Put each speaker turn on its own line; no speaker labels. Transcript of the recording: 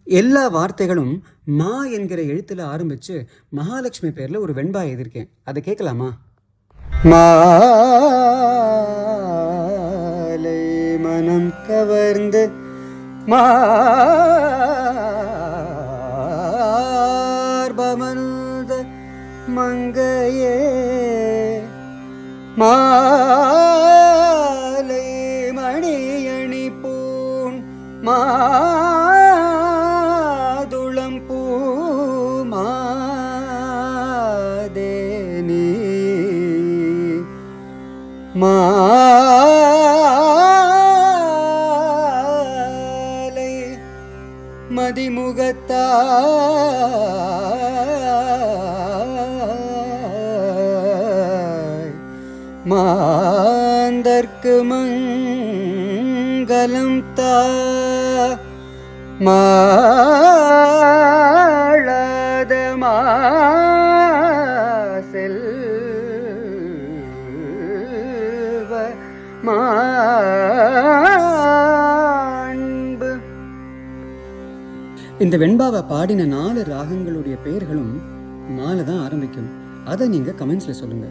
எல்லா வார்த்தைகளும் மா என்கிற எழுத்துல ஆரம்பிச்சு மகாலட்சுமி பேர்ல ஒரு வெண்பா எழுதியிருக்கேன். அதை கேட்கலாமா? மாலை மனம் கவர்ந்து மார்பமர்ந்த மங்கையே மாலை மணியணி பூண் மாதுளம் பூ மாதேனி மாலை மதிமுகத்தாய் மாந்தர்க்கு மங்களம் தா மாளாத செல்வ மாண்பு. இந்த வெண்பாவை பாடின 4 ராகங்களுடைய பெயர்களும் மாலை தான் ஆரம்பிக்கும். அதை நீங்க கமெண்ட்ஸ்ல சொல்லுங்க.